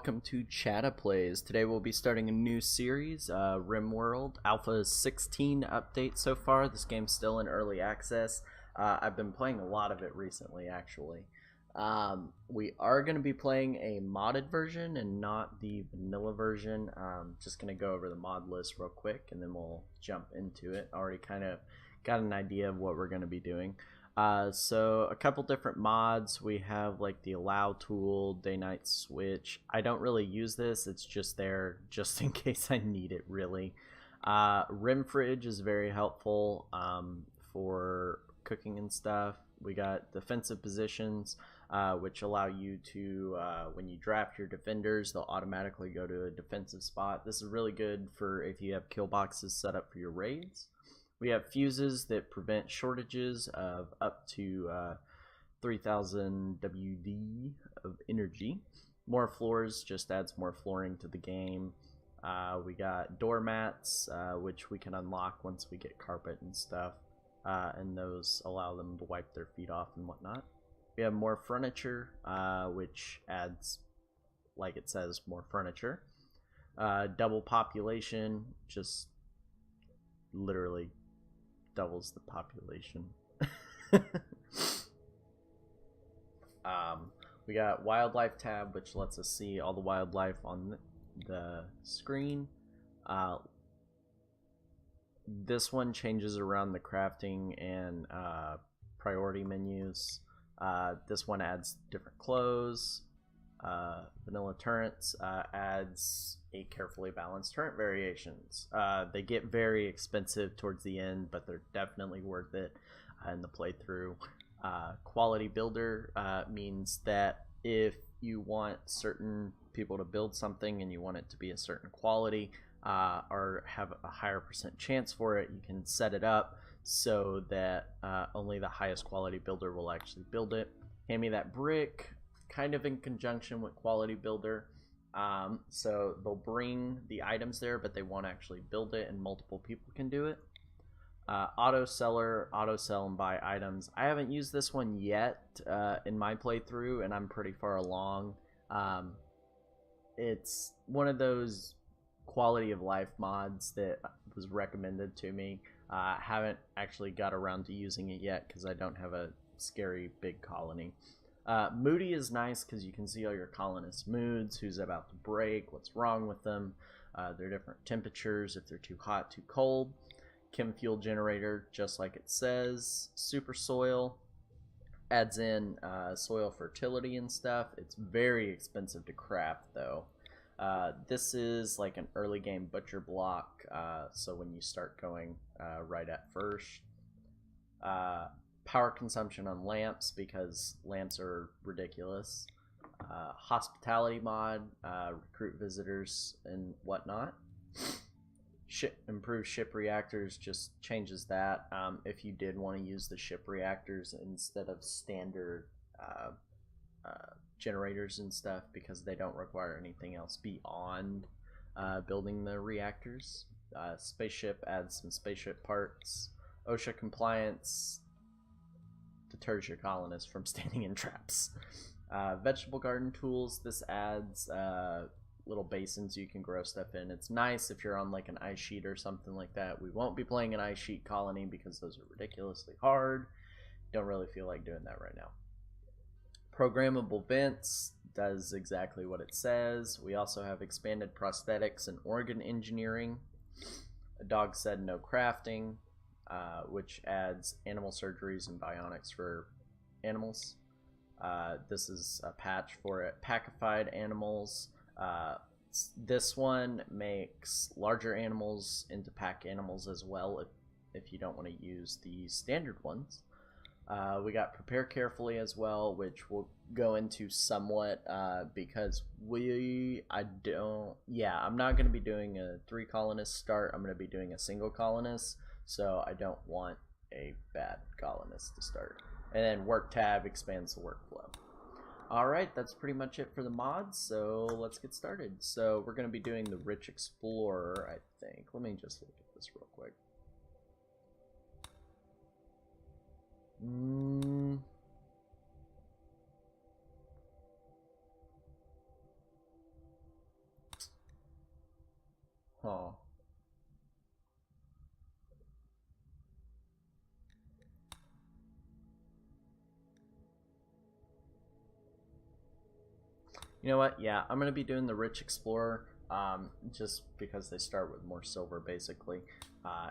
welcome to ChattaPlays. Today we'll be starting a new series, Rimworld. Alpha 16 update so far. This game's still in early access. I've been playing a lot of it recently, actually. We are going to be playing a modded version and not the vanilla version. Just going to go over the mod list real quick and then we'll jump into it. Already kind of got an idea of what we're going to be doing. So a couple different mods. We have like the allow tool, day-night switch. I don't really use this. It's just there just in case I need it, really. Rim fridge is very helpful for cooking and stuff. We got defensive positions, which allow you to, when you draft your defenders, they'll automatically go to a defensive spot. This is really good for if you have kill boxes set up for your raids. We have fuses that prevent shortages of up to 3,000 WD of energy. More floors just adds more flooring to the game. We got doormats, which we can unlock once we get carpet and stuff. And those allow them to wipe their feet off and whatnot. We have more furniture, which adds, like it says, more furniture. Double population, just literally doubles the population. We got wildlife tab, which lets us see all the wildlife on the screen. This one changes around the crafting and priority menus. This one adds different clothes. Vanilla turrets adds a carefully balanced turret variations. They get very expensive towards the end, but they're definitely worth it in the playthrough. Quality builder means that if you want certain people to build something and you want it to be a certain quality or have a higher % chance for it, you can set it up so that only the highest quality builder will actually build it. Hand me that brick, kind of in conjunction with quality builder. So they'll bring the items there, but they won't actually build it, and multiple people can do it. Auto seller, auto sell and buy items. I haven't used this one yet in my playthrough, and I'm pretty far along. It's one of those quality of life mods that was recommended to me. Haven't actually got around to using it yet because I don't have a scary big colony. Moody is nice because you can see all your colonists' moods, who's about to break, what's wrong with them, their different temperatures, if they're too hot, too cold. Chem fuel generator, just like it says. Super soil adds in soil fertility and stuff. It's very expensive to craft though. This is like an early game butcher block, so when you start going right at first. Power consumption on lamps because lamps are ridiculous. Hospitality mod, recruit visitors and whatnot. Improve ship reactors just changes that. If you did want to use the ship reactors instead of standard generators and stuff, because they don't require anything else beyond building the reactors. Spaceship adds some spaceship parts. OSHA compliance deters your colonists from standing in traps. Vegetable garden tools, this adds little basins you can grow stuff in. It's nice if you're on like an ice sheet or something like that. We won't be playing an ice sheet colony because those are ridiculously hard. Don't really feel like doing that right now. Programmable vents does exactly what it says. We also have expanded prosthetics and organ engineering. A dog said no crafting, which adds animal surgeries and bionics for animals. This is a patch for it. Packified animals. This one makes larger animals into pack animals as well if you don't want to use the standard ones. We got prepare carefully as well, which we'll go into somewhat because I'm not going to be doing a 3 colonist start. I'm going to be doing a single colonist, so I don't want a bad colonist to start. And then work tab expands the workflow. Alright, that's pretty much it for the mods, so let's get started. So we're going to be doing the Rich Explorer, I think. Let me just look at this real quick. Oh. You know what? Yeah, I'm going to be doing the Rich Explorer just because they start with more silver, basically.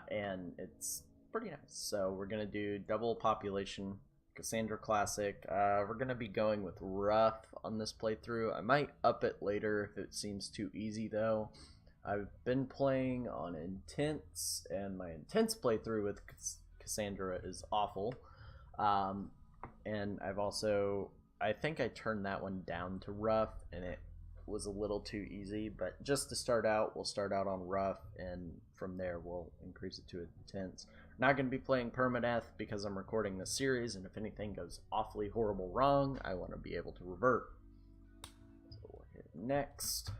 And it's pretty nice. So we're going to do double population, Cassandra Classic. We're going to be going with rough on this playthrough. I might up it later if it seems too easy, though. I've been playing on intense, and my intense playthrough with Cassandra is awful. And I've also... I think I turned that one down to rough, and it was a little too easy. But just to start out, we'll start out on rough, and from there we'll increase it to intense. We're not going to be playing permadeath because I'm recording this series, and if anything goes awfully horrible wrong, I want to be able to revert. So we'll hit next.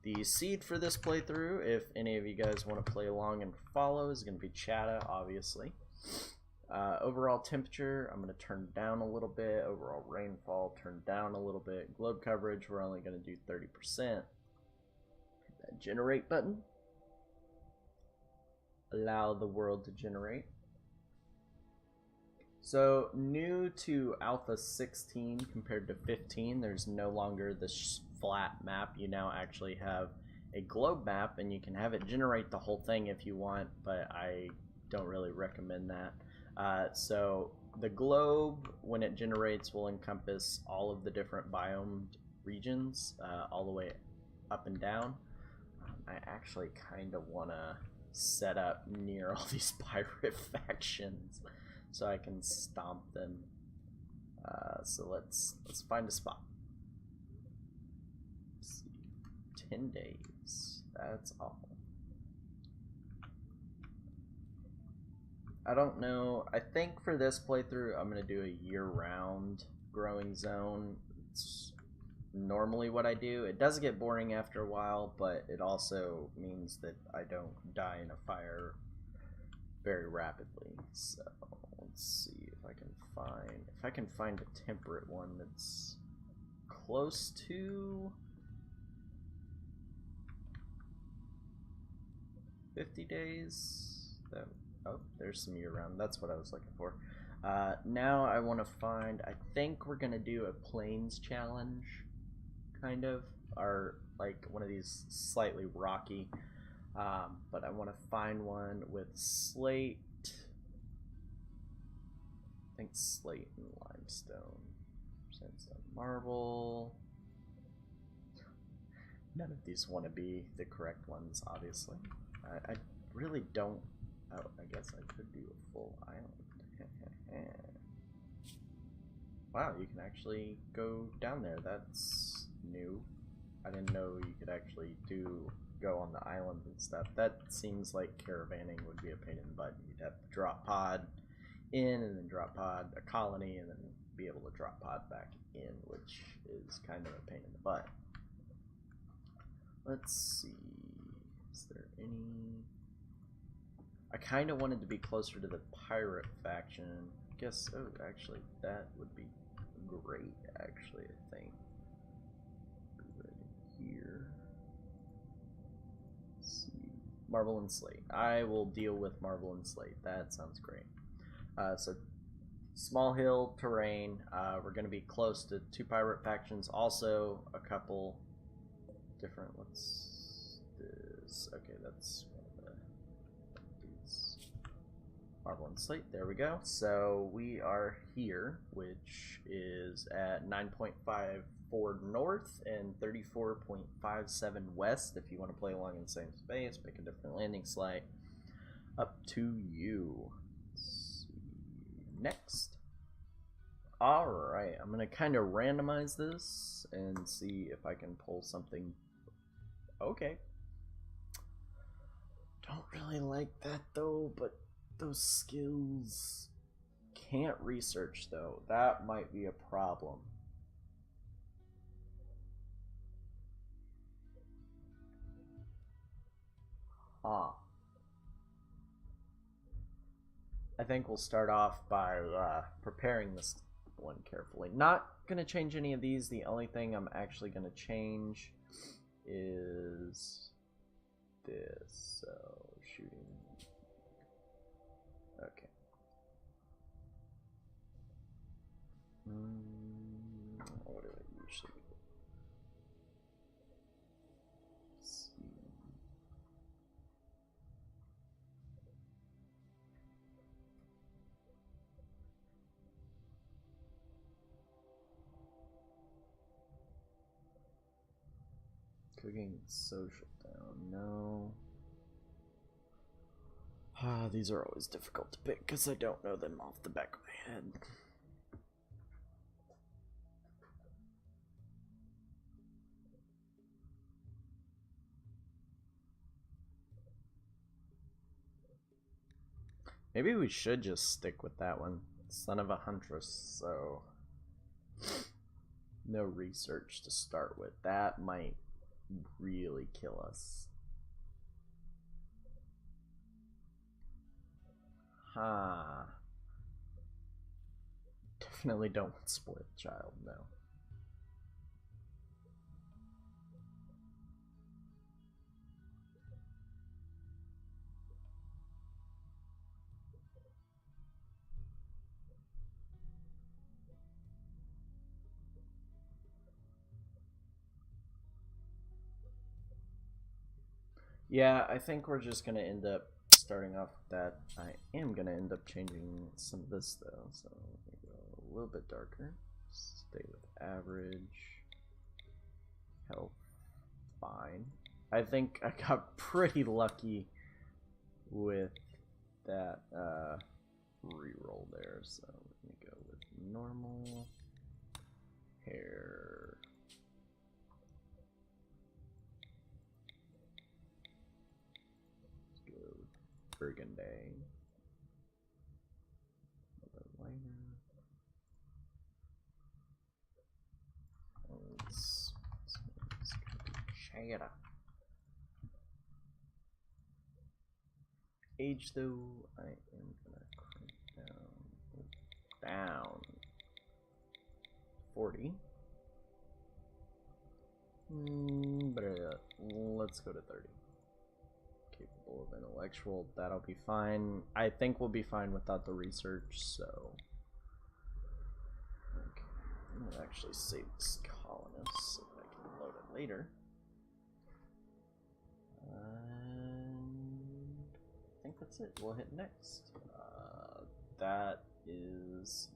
The seed for this playthrough, if any of you guys want to play along and follow, is going to be Chatta, obviously. Overall temperature, I'm going to turn down a little bit. Overall rainfall, turn down a little bit. Globe coverage, we're only going to do 30%. Hit that generate button. Allow the world to generate. So, new to Alpha 16 compared to 15, there's no longer this flat map. You now actually have a globe map, and you can have it generate the whole thing if you want, but I don't really recommend that. So the globe, when it generates, will encompass all of the different biome regions, all the way up and down. I actually kind of want to set up near all these pirate factions so I can stomp them. So let's find a spot. Let's see. 10 days. That's awful. I don't know. I think for this playthrough, I'm going to do a year-round growing zone. It's normally what I do. It does get boring after a while, but it also means that I don't die in a fire very rapidly. So let's see if I can find a temperate one that's close to 50 days. Oh, there's some year-round. That's what I was looking for. Now I want to find... I think we're going to do a plains challenge, kind of. Or, like, one of these slightly rocky. But I want to find one with slate. I think slate and limestone. Sandstone, marble. None of these want to be the correct ones, obviously. I really don't... Oh, I guess I could do a full island. Wow, you can actually go down there. That's new. I didn't know you could actually go on the island and stuff. That seems like caravanning would be a pain in the butt. You'd have to drop pod in, and then drop pod a colony, and then be able to drop pod back in, which is kind of a pain in the butt. Let's see. Is there any... I kind of wanted to be closer to the pirate faction. I guess, oh, actually, that would be great, actually, I think. Right here. Let's see. Marble and slate. I will deal with marble and slate. That sounds great. So, small hill terrain. We're going to be close to 2 pirate factions. Also, a couple different... What's this? Okay, that's... Marble and slate, there we go. So we are here, which is at 9.54 north and 34.57 west. If you want to play along in the same space, pick a different landing site. Up to you. Let's see. Next. Alright, I'm going to kind of randomize this and see if I can pull something. Okay. Don't really like that though, but those skills can't research though. That might be a problem. I think we'll start off by preparing this one carefully. Not going to change any of these. The only thing I'm actually going to change is this. So shooting. Okay. What do I usually do? Let's see. Cooking social down, no. These are always difficult to pick because I don't know them off the back of my head. Maybe we should just stick with that one. Son of a huntress, so no research to start with. That might really kill us. Definitely don't want spoiled child, no. Yeah, I think we're just gonna end up starting off with that. I am gonna end up changing some of this though, so let me go a little bit darker. Stay with average. Health, fine. I think I got pretty lucky with that reroll there, so let me go with normal. Hair. Burgundy. Another liner. Let's cheddar. Age though, I am gonna crank down 40. But let's go to 30. Capable of intellectual, that'll be fine. I think we'll be fine without the research, so okay. I'm gonna actually save this colonist so that I can load it later. And I think that's it. We'll hit next. That is,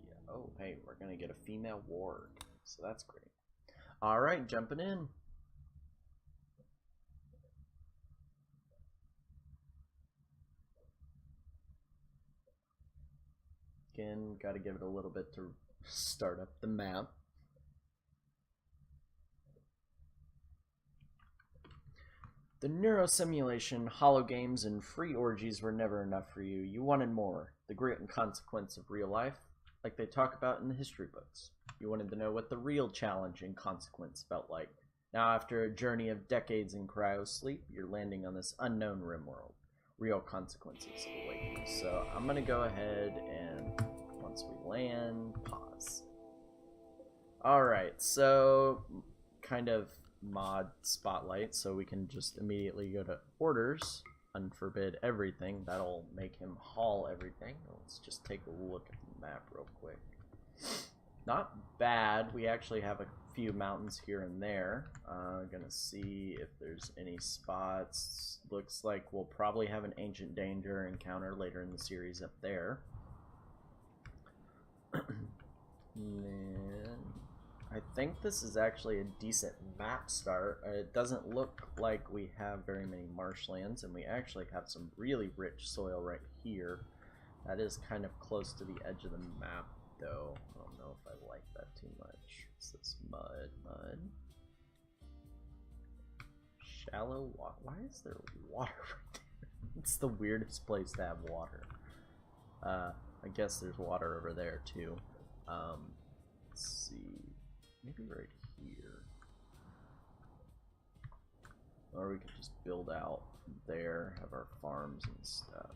yeah. Oh hey, we're gonna get a female ward, so that's great. All right, jumping in. Again, got to give it a little bit to start up the map. The neurosimulation, holo games, and free orgies were never enough for you. You wanted more. The grit and consequence of real life, like they talk about in the history books. You wanted to know what the real challenge and consequence felt like. Now, after a journey of decades in cryosleep, you're landing on this unknown Rimworld. Real consequences await you. So I'm gonna go ahead and once we land, pause. Alright, so kind of mod spotlight, so we can just immediately go to orders, unforbid everything. That'll make him haul everything. Let's just take a look at the map real quick. Not bad. We actually have a few mountains here and there. Gonna see if there's any spots. Looks like we'll probably have an ancient danger encounter later in the series up there. And then I think this is actually a decent map start. It doesn't look like we have very many marshlands, and we actually have some really rich soil right here. That is kind of close to the edge of the map, though. I don't know if I like that too much. What's this? Mud. Shallow water. Why is there water right there? It's the weirdest place to have water. I guess there's water over there too. Let's see. Maybe right here. Or we could just build out there, have our farms and stuff.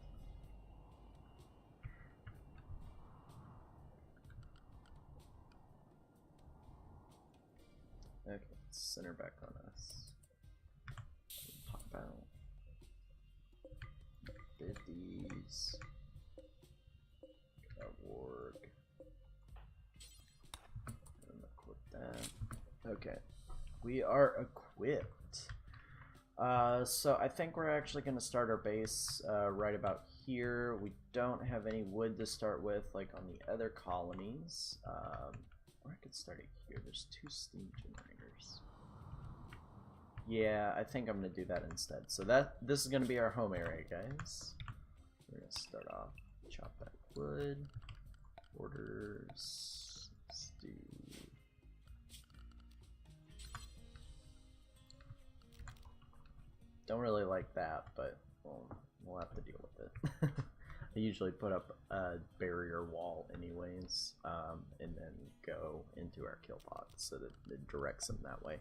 Okay, let's center back on us. Pop out. 50s. Warg. Equip that. Okay. We are equipped. So I think we're actually going to start our base right about here. We don't have any wood to start with like on the other colonies. Or I could start it here. There's 2 steam generators. Yeah, I think I'm going to do that instead. So this is going to be our home area, guys. We're going to start off, chop that wood, orders, let's do... Don't really like that, but we'll have to deal with it. I usually put up a barrier wall anyways, and then go into our kill box so that it directs them that way.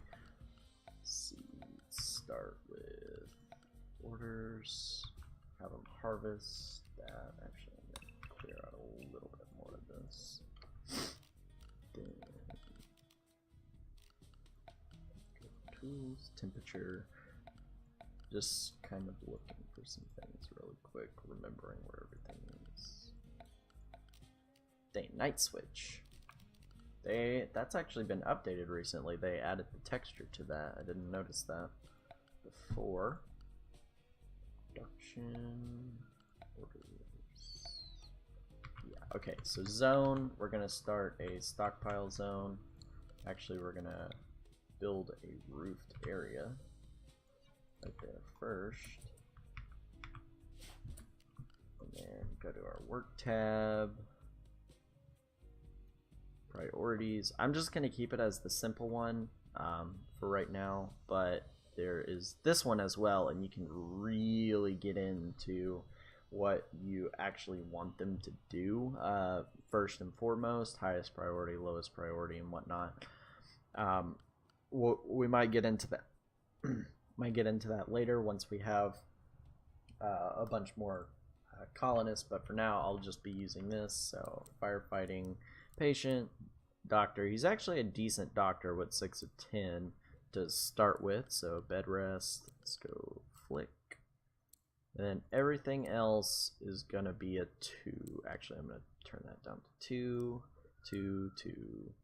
Let's see, start with orders, have them harvest that. Actually, I'm going to clear out a little bit more of this. Then go tools, temperature. Just kind of looking for some things really quick, remembering where everything is. Day night switch. That's actually been updated recently. They added the texture to that. I didn't notice that before. Production orders. Yeah. Okay. So zone. We're gonna start a stockpile zone. Actually, we're gonna build a roofed area. Right there first, and then go to our work tab, priorities. I'm just going to keep it as the simple one for right now, but there is this one as well, and you can really get into what you actually want them to do first and foremost, highest priority, lowest priority, and whatnot. We might get into that. Might get into that later once we have a bunch more colonists, but for now I'll just be using this. So firefighting, patient, doctor. He's actually a decent doctor with 6 of 10 to start with, so bed rest. Let's go flick. And then everything else is gonna be a 2. Actually, I'm gonna turn that down to 2, 2, 2,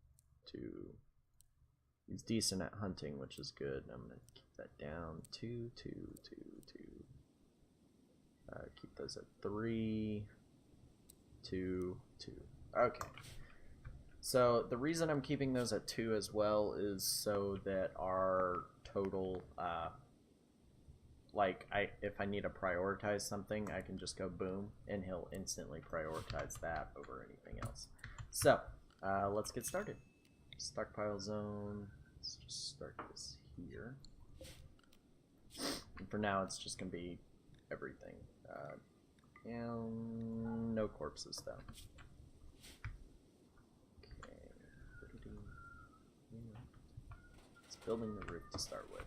2. He's decent at hunting, which is good. I'm gonna keep that down. 2, 2, 2, 2. Keep those at 3, 2, 2. Okay. So the reason I'm keeping those at 2 as well is so that our total, if I need to prioritize something, I can just go boom, and he'll instantly prioritize that over anything else. So let's get started. Stockpile zone. Let's just start this here. And for now, it's just gonna be everything. And no corpses though. Okay. It's building the roof to start with.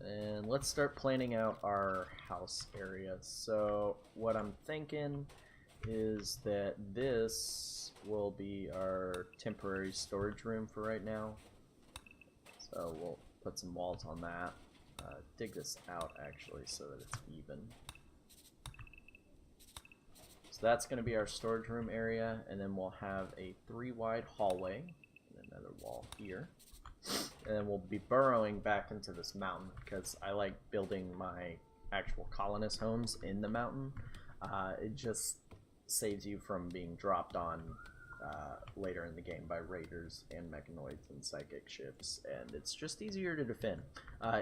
And let's start planning out our house area. So what I'm thinking is that this will be our temporary storage room for right now. So we'll put some walls on that. Dig this out actually so that it's even. So that's going to be our storage room area, and then we'll have a 3-wide hallway and another wall here. And then we'll be burrowing back into this mountain because I like building my actual colonist homes in the mountain. It just saves you from being dropped on later in the game by raiders and mechanoids and psychic ships, and it's just easier to defend.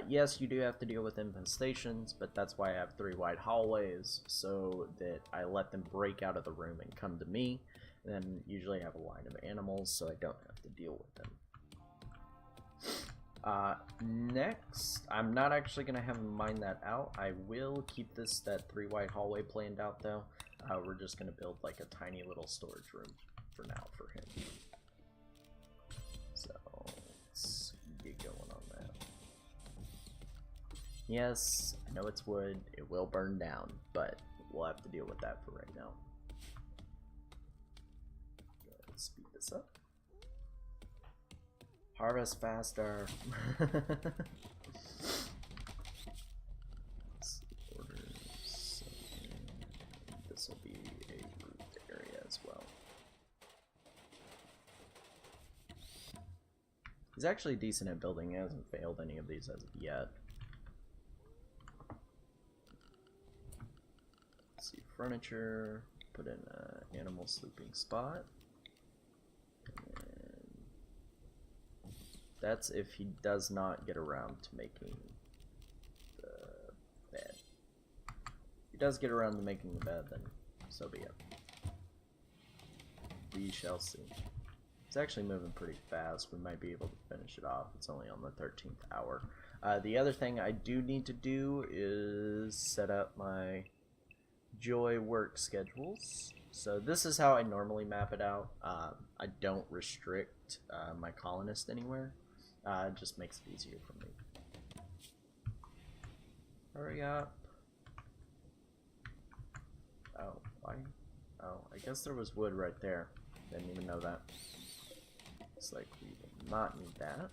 Yes, you do have to deal with infestations, but that's why I have 3 wide hallways so that I let them break out of the room and come to me, and then usually I have a line of animals so I don't have to deal with them. Next, I'm not actually going to have him mine that out. I will keep that 3-wide hallway planned out though. We're just going to build like a tiny little storage room for now for him. So let's get going on that. Yes, I know it's wood. It will burn down, but we'll have to deal with that for right now. Let's speed this up. Harvest faster. Orders. This will be a root area as well. He's actually decent at building. He hasn't failed any of these as of yet. Let's see, furniture. Put in an animal sleeping spot. And that's if he does not get around to making the bed. If he does get around to making the bed, then so be it. We shall see. It's actually moving pretty fast. We might be able to finish it off. It's only on the 13th hour. The other thing I do need to do is set up my Joy work schedules. So this is how I normally map it out. I don't restrict my colonist anywhere. It just makes it easier for me. Hurry up. Oh, why? Oh, I guess there was wood right there. Didn't even know that. Looks like we will not need that.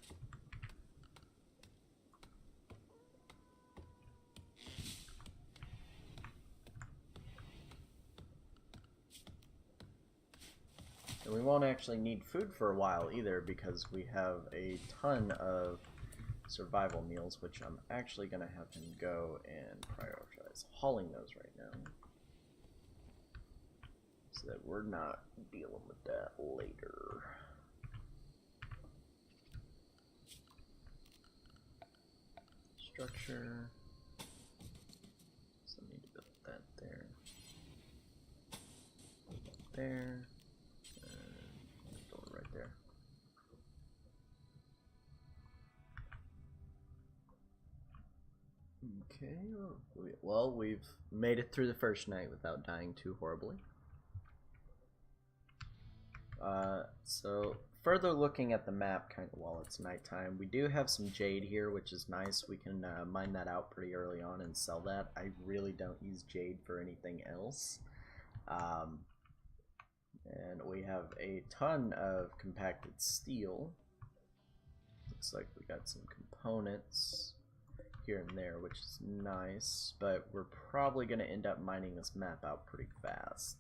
And we won't actually need food for a while either because we have a ton of survival meals, which I'm actually going to have him go and prioritize hauling those right now. So that we're not dealing with that later. Structure. So I need to build that there. There. There. Okay, well, we've made it through the first night without dying too horribly. So further looking at the map kind of while it's nighttime, we do have some jade here, which is nice. We can mine that out pretty early on and sell that. I really don't use jade for anything else. And we have a ton of compacted steel. Looks like we got some components here and there, which is nice, but we're probably going to end up mining this map out pretty fast.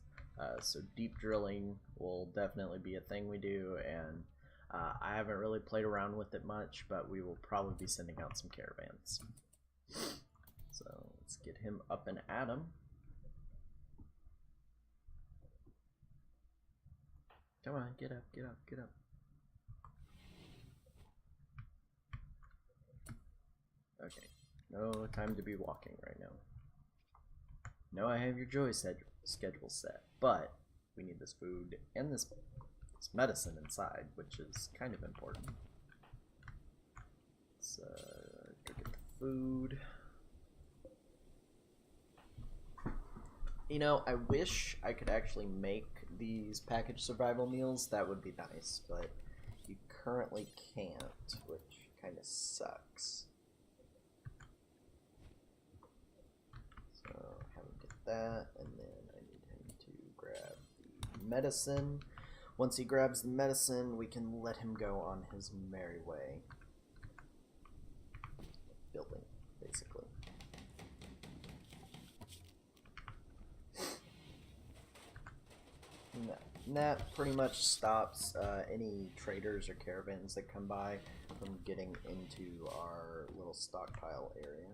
So deep drilling will definitely be a thing we do, and I haven't really played around with it much, but we will probably be sending out some caravans. So let's get him up and at 'em. Come on, get up, get up, get up. Okay, no time to be walking right now. No, I have your joy schedule set, but we need this food and this medicine inside, which is kind of important. Let's go get the food. You know, I wish I could actually make these packaged survival meals. That would be nice, but you currently can't, which kind of sucks. So have him get that, and then I need him to grab the medicine. Once he grabs the medicine, we can let him go on his merry way. Building, basically. And that pretty much stops any traders or caravans that come by from getting into our little stockpile area.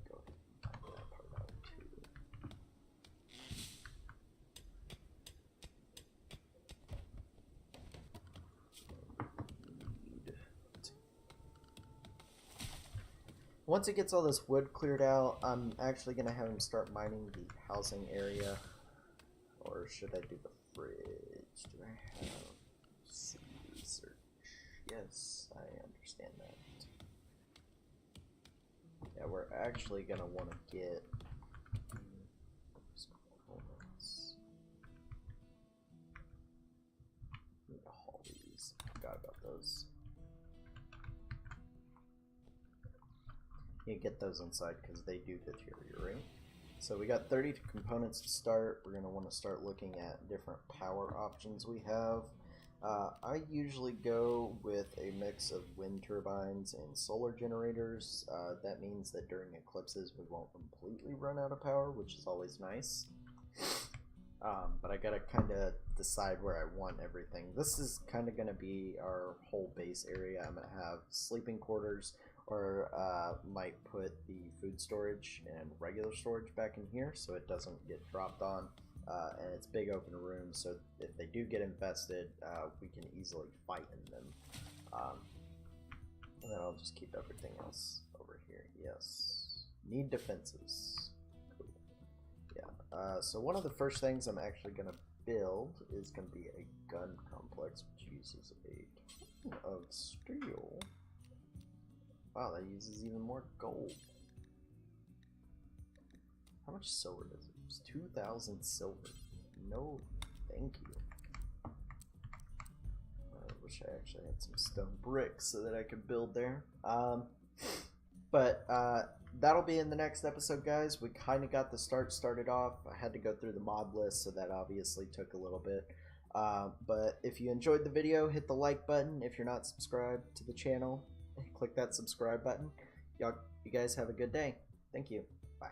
Go ahead and type that part out too. Once it gets all this wood cleared out, I'm actually going to have him start mining the housing area. Or should I do the fridge? Do I have research? Yes, I understand that. Yeah, we're actually going to want to get some components. Need to haul these. Forgot about those. You get those inside because they do deteriorate. So we got 30 components to start. We're going to want to start looking at different power options we have. I usually go with a mix of wind turbines and solar generators. That means that during eclipses we won't completely run out of power, which is always nice. But I gotta kind of decide where I want everything. This is kind of gonna be our whole base area. I'm gonna have sleeping quarters, or might put the food storage and regular storage back in here so it doesn't get dropped on. And it's big open rooms, so if they do get infested, we can easily fight in them. And then I'll just keep everything else over here. Yes. Need defenses. Cool. Yeah. So one of the first things I'm actually going to build is going to be a gun complex, which uses a ton of steel. Wow, that uses even more gold. How much silver does it use? 2,000 silver. No, thank you. I wish I actually had some stone bricks so that I could build there. But that'll be in the next episode, guys. We kind of got the started off. I had to go through the mod list, so that obviously took a little bit. But if you enjoyed the video, hit the like button. If you're not subscribed to the channel, click that subscribe button. You guys have a good day. Thank you. Bye.